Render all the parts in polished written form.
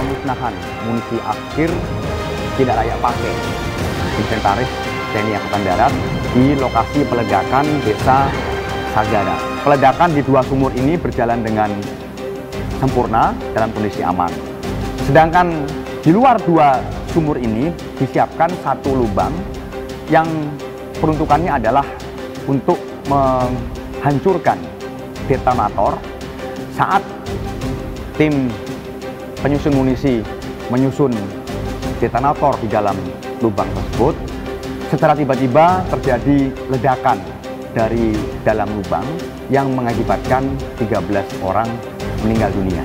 pemusnahan munisi akhir tidak layak pakai inventaris TNI Angkatan Darat di lokasi peledakan Desa Sagada. Peledakan di dua sumur ini berjalan dengan sempurna dalam kondisi aman. Sedangkan di luar dua sumur ini disiapkan satu lubang yang peruntukannya adalah untuk menghancurkan detonator saat tim penyusun munisi menyusun detonator di dalam lubang tersebut. Secara tiba-tiba terjadi ledakan dari dalam lubang yang mengakibatkan 13 orang meninggal dunia.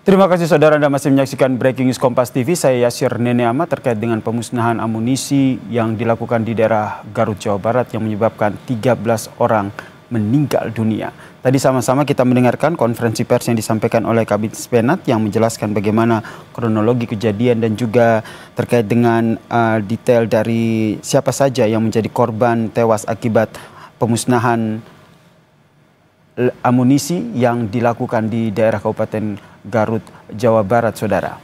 Terima kasih saudara, Anda masih menyaksikan Breaking News Kompas TV. Saya Yasir Nene Ahmad terkait dengan pemusnahan amunisi yang dilakukan di daerah Garut, Jawa Barat yang menyebabkan 13 orang meninggal dunia. Tadi sama-sama kita mendengarkan konferensi pers yang disampaikan oleh Kabid Penat yang menjelaskan bagaimana kronologi kejadian dan juga terkait dengan detail dari siapa saja yang menjadi korban tewas akibat pemusnahan amunisi yang dilakukan di daerah Kabupaten Garut, Jawa Barat, saudara.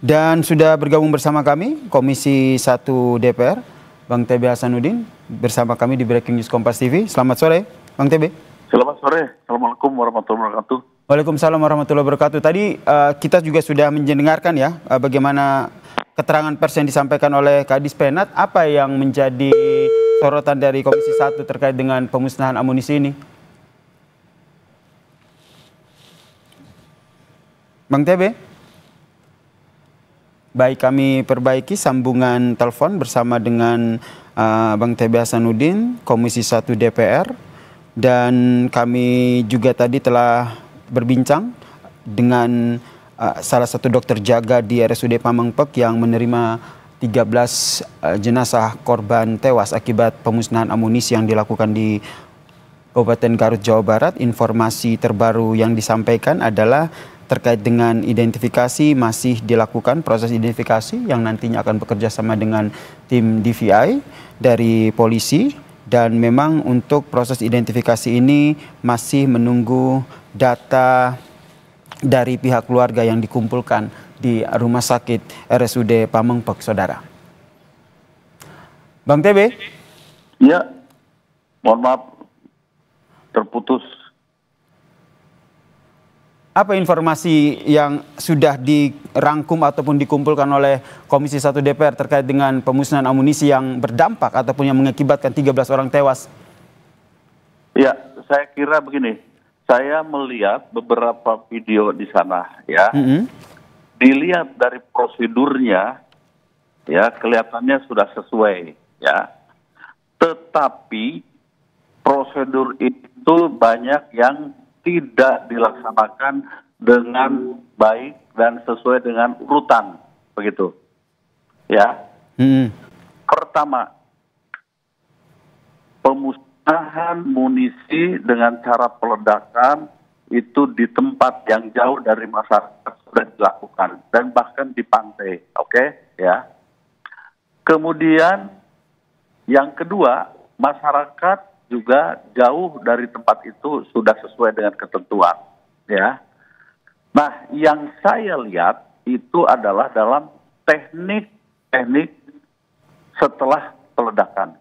Dan sudah bergabung bersama kami Komisi 1 DPR, Bang TB Hasanuddin, bersama kami di Breaking News Kompas TV. Selamat sore, Bang TB. Selamat sore. Assalamualaikum warahmatullahi wabarakatuh. Waalaikumsalam warahmatullahi wabarakatuh. Tadi kita juga sudah mendengarkan ya bagaimana keterangan pers yang disampaikan oleh Kadis Penat. Apa yang menjadi sorotan dari Komisi 1 terkait dengan pemusnahan amunisi ini? Bang TB? Baik, kami perbaiki sambungan telepon bersama dengan Bang TB Hasanuddin, Komisi 1 DPR. Dan kami juga tadi telah berbincang dengan salah satu dokter jaga di RSUD Pamengpek yang menerima 13 jenazah korban tewas akibat pemusnahan amunisi yang dilakukan di Kabupaten Garut, Jawa Barat. Informasi terbaru yang disampaikan adalah terkait dengan identifikasi, masih dilakukan proses identifikasi yang nantinya akan bekerja sama dengan tim DVI dari polisi. Dan memang untuk proses identifikasi ini masih menunggu data dari pihak keluarga yang dikumpulkan di Rumah Sakit RSUD Pamengpek, saudara. Bang TB? Ya, mohon maaf terputus. Apa informasi yang sudah dirangkum ataupun dikumpulkan oleh Komisi 1 DPR terkait dengan pemusnahan amunisi yang berdampak ataupun yang mengakibatkan 13 orang tewas? Ya, saya kira begini. Saya melihat beberapa video di sana ya. Dilihat dari prosedurnya ya, kelihatannya sudah sesuai ya. Tetapi prosedur itu banyak yang tidak dilaksanakan dengan baik dan sesuai dengan urutan, begitu. Ya. Pertama, pemusnahan munisi dengan cara peledakan itu di tempat yang jauh dari masyarakat sudah dilakukan dan bahkan di pantai, oke? Ya. Kemudian yang kedua, masyarakat juga jauh dari tempat itu sudah sesuai dengan ketentuan, ya. Nah, yang saya lihat itu adalah dalam teknik setelah peledakan.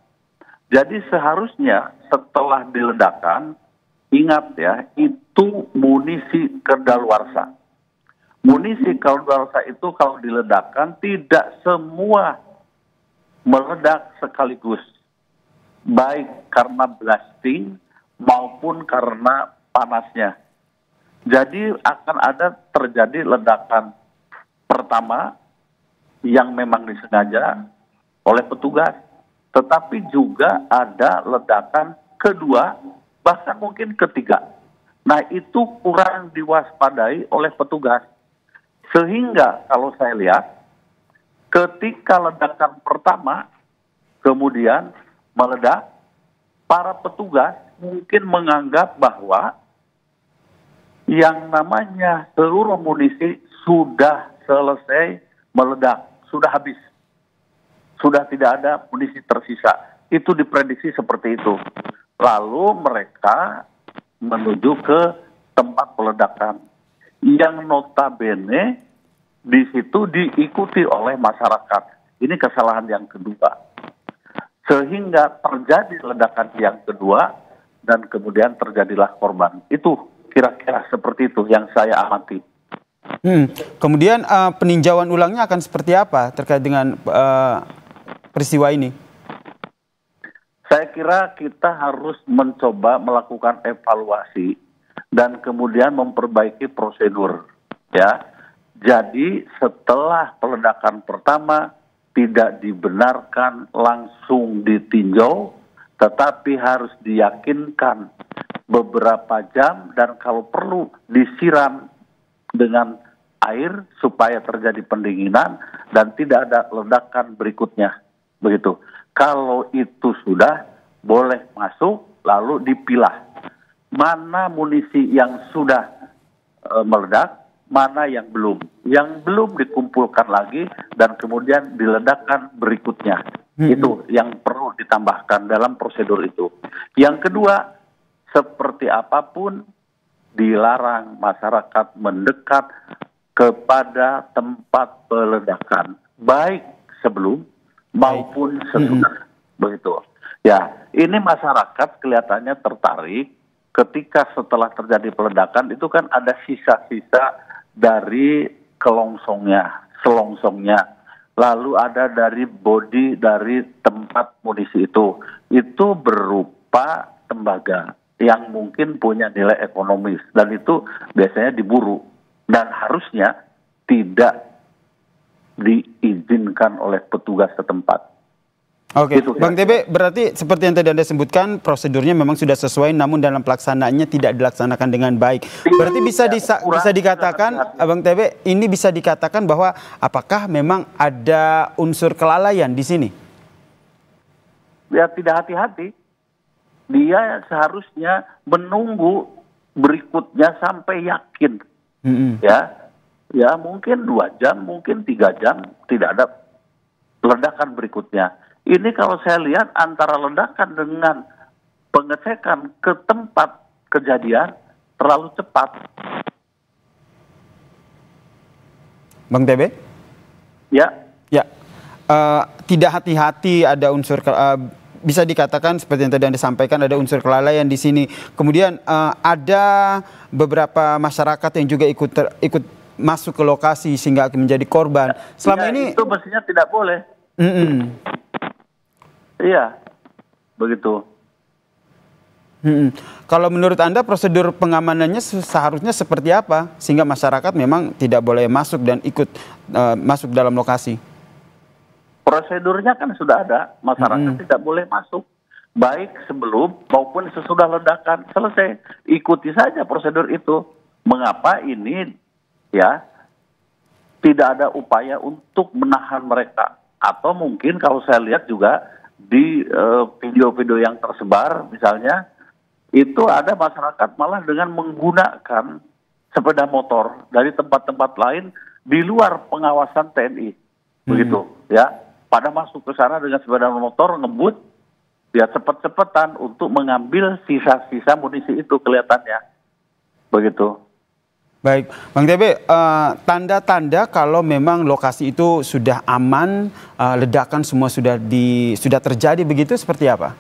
Jadi seharusnya setelah diledakan, ingat ya, itu munisi kedaluarsa. Munisi kedaluarsa itu kalau diledakkan tidak semua meledak sekaligus, baik karena blasting maupun karena panasnya. Jadi akan ada terjadi ledakan pertama yang memang disengaja oleh petugas, tetapi juga ada ledakan kedua, bahkan mungkin ketiga. Nah, itu kurang diwaspadai oleh petugas. Sehingga kalau saya lihat, ketika ledakan pertama kemudian meledak, para petugas mungkin menganggap bahwa yang namanya seluruh amunisi sudah selesai meledak, sudah habis, sudah tidak ada amunisi tersisa. Itu diprediksi seperti itu. lalu mereka menuju ke tempat peledakan yang notabene di situ diikuti oleh masyarakat. Ini kesalahan yang kedua. Sehingga terjadi ledakan yang kedua dan kemudian terjadilah korban. Itu kira-kira seperti itu yang saya amati. Kemudian peninjauan ulangnya akan seperti apa terkait dengan peristiwa ini? Saya kira kita harus mencoba melakukan evaluasi dan kemudian memperbaiki prosedur, ya. Jadi setelah peledakan pertama tidak dibenarkan langsung ditinjau, tetapi harus diyakinkan beberapa jam dan kalau perlu disiram dengan air supaya terjadi pendinginan dan tidak ada ledakan berikutnya, begitu. Kalau itu sudah boleh masuk, lalu dipilah mana munisi yang sudah meledak, mana yang belum. Yang belum dikumpulkan lagi dan kemudian diledakkan berikutnya. Itu yang perlu ditambahkan dalam prosedur itu. Yang kedua, seperti apapun dilarang masyarakat mendekat kepada tempat peledakan, baik sebelum maupun sesudah, begitu. Ya, ini masyarakat kelihatannya tertarik ketika setelah terjadi peledakan itu kan ada sisa-sisa dari selongsongnya, lalu ada dari bodi dari tempat munisi itu berupa tembaga yang mungkin punya nilai ekonomis dan itu biasanya diburu dan harusnya tidak diizinkan oleh petugas setempat. Oke, gitu, Bang TB, berarti seperti yang tadi Anda sebutkan prosedurnya memang sudah sesuai, namun dalam pelaksanaannya tidak dilaksanakan dengan baik. Berarti bisa dikatakan, Bang TB, ini bisa dikatakan bahwa apakah memang ada unsur kelalaian di sini? Ya tidak hati-hati. Dia seharusnya menunggu berikutnya sampai yakin. Ya mungkin 2 jam, mungkin 3 jam tidak ada ledakan berikutnya. Ini kalau saya lihat antara ledakan dengan pengecekan ke tempat kejadian terlalu cepat. Bang TB? Ya. Ya, tidak hati-hati, ada unsur bisa dikatakan seperti yang tadi Anda sampaikan ada unsur kelalaian di sini. Kemudian ada beberapa masyarakat yang juga ikut masuk ke lokasi sehingga menjadi korban. Selama ini itu mestinya tidak boleh. Iya, begitu. Kalau menurut Anda prosedur pengamanannya seharusnya seperti apa sehingga masyarakat memang tidak boleh masuk dan ikut masuk dalam lokasi? Prosedurnya kan sudah ada, masyarakat tidak boleh masuk, baik sebelum maupun sesudah ledakan selesai. Ikuti saja prosedur itu. Mengapa ini ya tidak ada upaya untuk menahan mereka? Atau mungkin kalau saya lihat juga di video-video yang tersebar misalnya, itu ada masyarakat malah dengan menggunakan sepeda motor dari tempat-tempat lain di luar pengawasan TNI. Begitu ya. Pada masuk ke sana dengan sepeda motor ngebut, ya cepet-cepetan untuk mengambil sisa-sisa munisi itu kelihatannya. Begitu. Baik, Bang TB, tanda-tanda kalau memang lokasi itu sudah aman, ledakan semua sudah terjadi begitu seperti apa?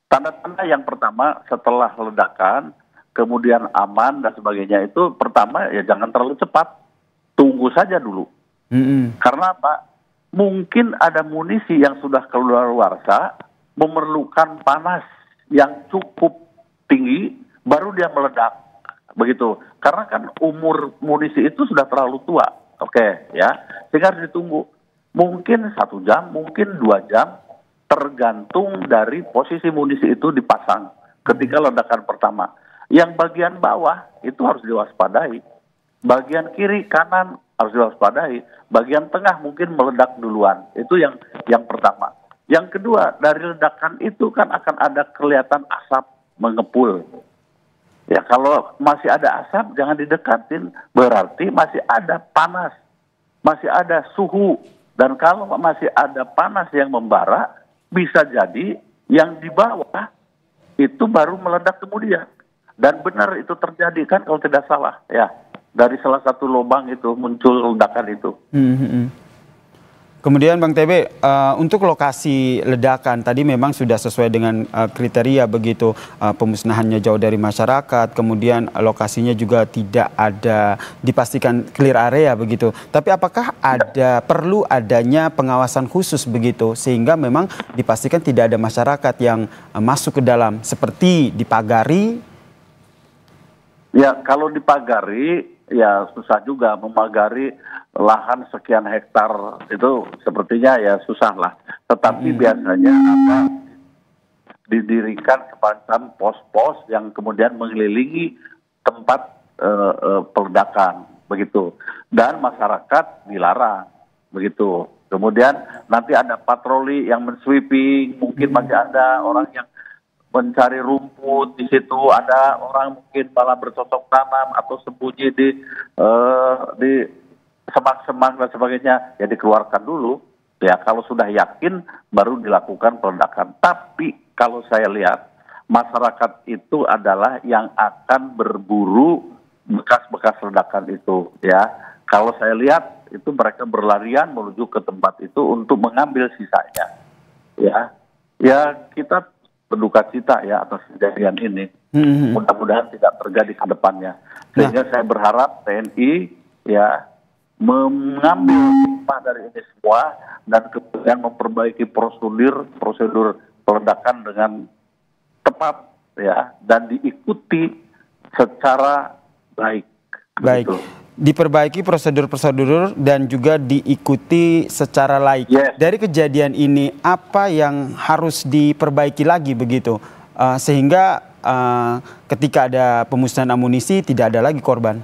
Tanda-tanda yang pertama setelah ledakan, kemudian aman dan sebagainya itu pertama ya jangan terlalu cepat, tunggu saja dulu. Karena apa? Mungkin ada munisi yang sudah keluarsa memerlukan panas yang cukup tinggi baru dia meledak, begitu. Karena kan umur munisi itu sudah terlalu tua, oke ya. Sehingga harus ditunggu. Mungkin 1 jam, mungkin 2 jam, tergantung dari posisi munisi itu dipasang ketika ledakan pertama. Yang bagian bawah itu harus diwaspadai. Bagian kiri, kanan harus diwaspadai. Bagian tengah mungkin meledak duluan. Itu yang pertama. Yang kedua, dari ledakan itu kan akan ada kelihatan asap mengepul. Ya, kalau masih ada asap jangan didekatin. Berarti masih ada panas. Masih ada suhu. Dan kalau masih ada panas yang membara, bisa jadi yang di bawah itu baru meledak kemudian. Dan benar itu terjadi kan kalau tidak salah ya. Dari salah satu lubang itu muncul ledakan itu. Kemudian Bang TB, untuk lokasi ledakan tadi memang sudah sesuai dengan kriteria begitu, pemusnahannya jauh dari masyarakat, kemudian lokasinya juga tidak ada dipastikan clear area begitu. Tapi apakah perlu adanya pengawasan khusus begitu sehingga memang dipastikan tidak ada masyarakat yang masuk ke dalam seperti dipagari? Ya kalau dipagari ya susah juga memagari lahan sekian hektar itu sepertinya ya susah lah. Tetapi biasanya didirikan semacam pos-pos yang kemudian mengelilingi tempat peledakan begitu. Dan masyarakat dilarang begitu. Kemudian nanti ada patroli yang mensweeping, mungkin masih ada orang yang mencari rumput di situ, ada orang mungkin malah bercocok tanam atau sembunyi di semak-semak dan sebagainya, ya dikeluarkan dulu. Ya kalau sudah yakin baru dilakukan peledakan. Tapi kalau saya lihat masyarakat itu adalah yang akan berburu bekas-bekas ledakan itu. Ya kalau saya lihat itu mereka berlarian menuju ke tempat itu untuk mengambil sisanya. Ya kita berduka cita ya atas kejadian ini. Mudah-mudahan tidak terjadi ke depannya. Sehingga saya berharap TNI ya mengambil hikmah dari ini semua dan kemudian memperbaiki prosedur peledakan dengan tepat ya dan diikuti secara baik. Baik. Gitu. Diperbaiki prosedur-prosedur dan juga diikuti secara laik. Yes. Dari kejadian ini apa yang harus diperbaiki lagi begitu sehingga ketika ada pemusnahan amunisi tidak ada lagi korban?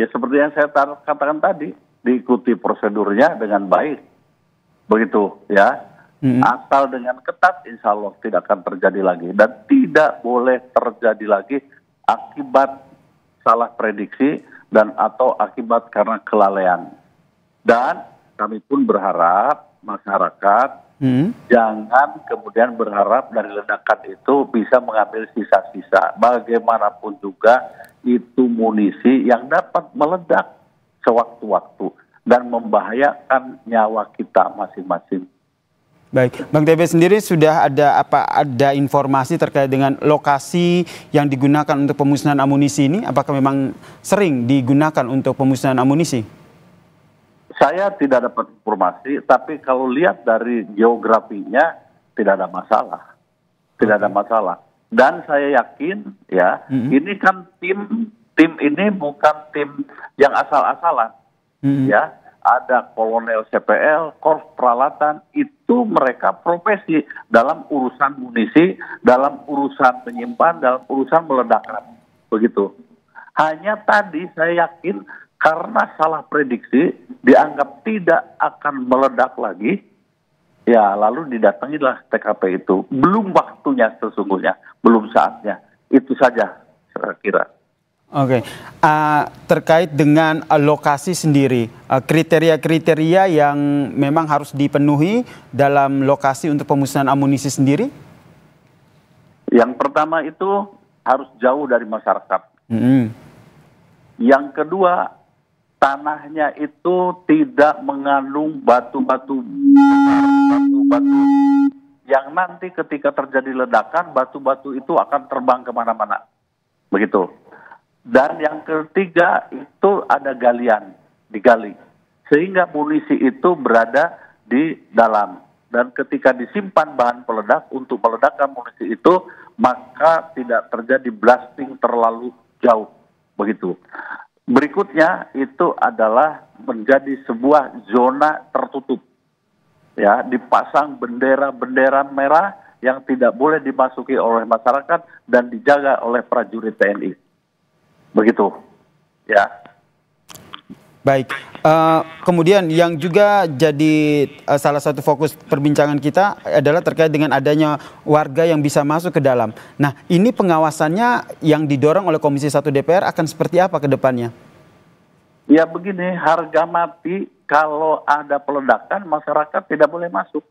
Ya seperti yang saya katakan tadi, diikuti prosedurnya dengan baik, begitu ya. Asal dengan ketat, insya Allah tidak akan terjadi lagi dan tidak boleh terjadi lagi akibat salah prediksi dan atau akibat karena kelalaian. Dan kami pun berharap masyarakat jangan kemudian berharap dari ledakan itu bisa mengambil sisa-sisa. Bagaimanapun juga itu munisi yang dapat meledak sewaktu-waktu dan membahayakan nyawa kita masing-masing. Baik, Bang TB sendiri sudah ada informasi terkait dengan lokasi yang digunakan untuk pemusnahan amunisi ini? Apakah memang sering digunakan untuk pemusnahan amunisi? Saya tidak dapat informasi, tapi kalau lihat dari geografinya tidak ada masalah. Tidak ada masalah. Dan saya yakin ya, ini kan tim ini bukan tim yang asal-asalan. Ya. Ada kolonel CPL, korps peralatan, itu mereka profesi dalam urusan munisi, dalam urusan penyimpan, dalam urusan meledakan. Begitu. Hanya tadi saya yakin karena salah prediksi, dianggap tidak akan meledak lagi, ya lalu didatangilah TKP itu. Belum waktunya sesungguhnya, belum saatnya. Itu saja saya kira. Oke, terkait dengan lokasi sendiri, kriteria-kriteria yang memang harus dipenuhi dalam lokasi untuk pemusnahan amunisi sendiri? Yang pertama itu harus jauh dari masyarakat. Yang kedua, tanahnya itu tidak mengandung batu-batu yang nanti ketika terjadi ledakan, batu-batu itu akan terbang kemana-mana. Begitu. Dan yang ketiga itu ada galian, digali. Sehingga munisi itu berada di dalam. Dan ketika disimpan bahan peledak untuk meledakan munisi itu, maka tidak terjadi blasting terlalu jauh. Begitu. Berikutnya itu adalah menjadi sebuah zona tertutup. Ya, dipasang bendera-bendera merah yang tidak boleh dimasuki oleh masyarakat dan dijaga oleh prajurit TNI. Begitu, ya. Baik, kemudian yang juga jadi salah satu fokus perbincangan kita adalah terkait dengan adanya warga yang bisa masuk ke dalam. Nah, ini pengawasannya yang didorong oleh Komisi 1 DPR akan seperti apa ke depannya? Ya begini, harga mati kalau ada peledakan masyarakat tidak boleh masuk.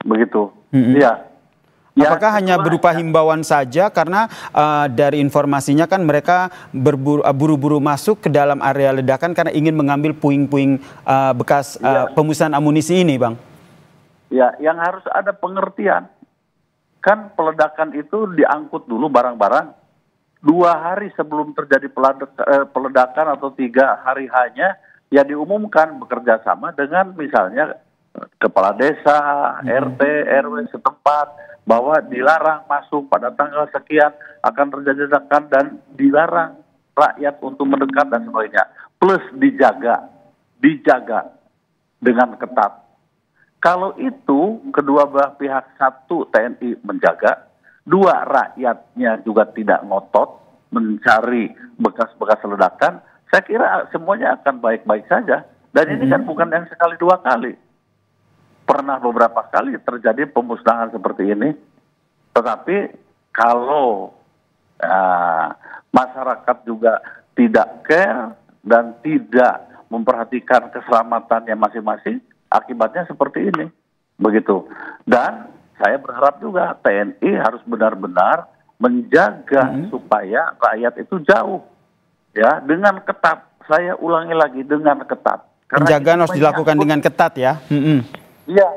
Begitu, iya. Apakah hanya berupa himbauan saja karena dari informasinya kan mereka buru-buru masuk ke dalam area ledakan karena ingin mengambil puing-puing bekas pemusnahan amunisi ini, Bang? Ya, yang harus ada pengertian. Kan peledakan itu diangkut dulu barang-barang 2 hari sebelum terjadi peledakan atau 3 hari hanya ya diumumkan bekerja sama dengan misalnya kepala desa, RT, RW setempat bahwa dilarang masuk pada tanggal sekian akan terjadi ledakan dan dilarang rakyat untuk mendekat dan sebagainya. Plus dijaga dengan ketat. Kalau itu kedua belah pihak, 1 TNI menjaga, 2 rakyatnya juga tidak ngotot mencari bekas-bekas ledakan, saya kira semuanya akan baik-baik saja. Dan ini kan bukan yang sekali 2 kali. Pernah beberapa kali terjadi pemusnahan seperti ini. Tetapi kalau masyarakat juga tidak care dan tidak memperhatikan keselamatannya masing-masing, akibatnya seperti ini. Begitu. Dan saya berharap juga TNI harus benar-benar menjaga supaya rakyat itu jauh. Ya, dengan ketat. Saya ulangi lagi, dengan ketat. Penjagaan harus dilakukan dengan ketat ya. Iya,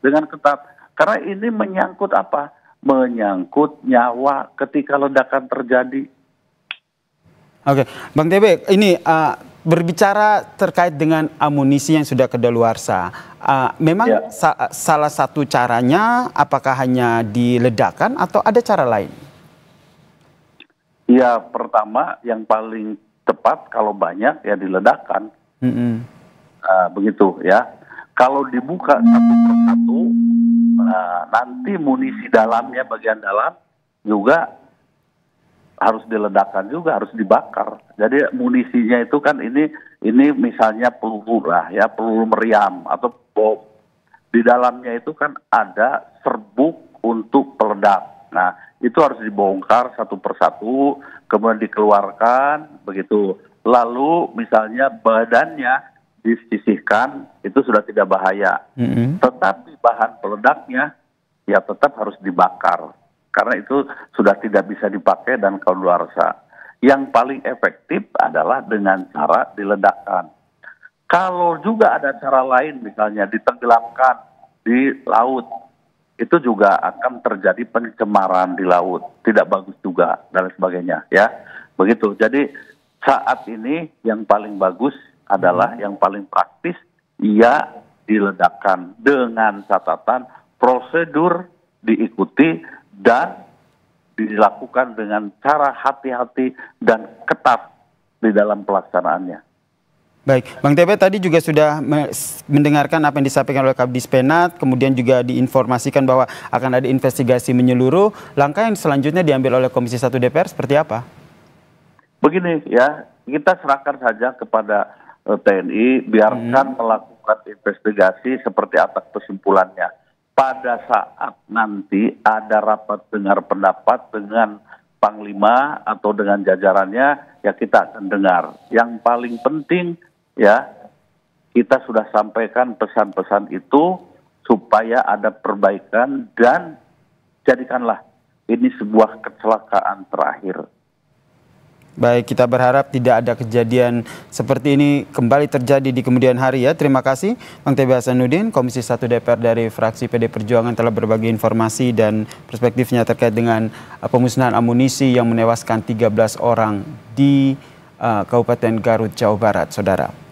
dengan ketat. Karena ini menyangkut apa? Menyangkut nyawa ketika ledakan terjadi. Oke, Bang TB, ini berbicara terkait dengan amunisi yang sudah kedaluarsa. Memang salah satu caranya apakah hanya diledakkan atau ada cara lain? Ya, pertama yang paling tepat kalau banyak ya diledakkan. Begitu ya. Kalau dibuka satu persatu, nanti munisi dalamnya, bagian dalam juga harus diledakkan juga, harus dibakar. Jadi munisinya itu kan ini misalnya peluru lah ya, peluru meriam atau bom. Di dalamnya itu kan ada serbuk untuk peledak. Nah, itu harus dibongkar satu persatu, kemudian dikeluarkan begitu. Lalu misalnya badannya disisihkan, itu sudah tidak bahaya. Tetapi bahan peledaknya ya tetap harus dibakar karena itu sudah tidak bisa dipakai dan kadaluarsa. Yang paling efektif adalah dengan cara diledakkan. Kalau juga ada cara lain, misalnya ditenggelamkan di laut, itu juga akan terjadi pencemaran di laut, tidak bagus juga dan sebagainya ya. Begitu. Jadi saat ini yang paling bagus adalah yang paling praktis, ia diledakkan dengan catatan prosedur diikuti dan dilakukan dengan cara hati-hati dan ketat di dalam pelaksanaannya. Baik, Bang TB tadi juga sudah mendengarkan apa yang disampaikan oleh Kabdis Penat, kemudian juga diinformasikan bahwa akan ada investigasi menyeluruh. Langkah yang selanjutnya diambil oleh Komisi 1 DPR seperti apa? Begini ya, kita serahkan saja kepada TNI, biarkan melakukan investigasi seperti apa kesimpulannya. Pada saat nanti ada rapat dengar pendapat dengan Panglima atau dengan jajarannya, ya kita akan dengar. Yang paling penting ya, kita sudah sampaikan pesan-pesan itu supaya ada perbaikan dan jadikanlah ini sebuah kecelakaan terakhir. Baik, kita berharap tidak ada kejadian seperti ini kembali terjadi di kemudian hari ya. Terima kasih Bang TB Hasanuddin, Komisi 1 DPR dari fraksi PD Perjuangan telah berbagi informasi dan perspektifnya terkait dengan pemusnahan amunisi yang menewaskan 13 orang di Kabupaten Garut, Jawa Barat, Saudara.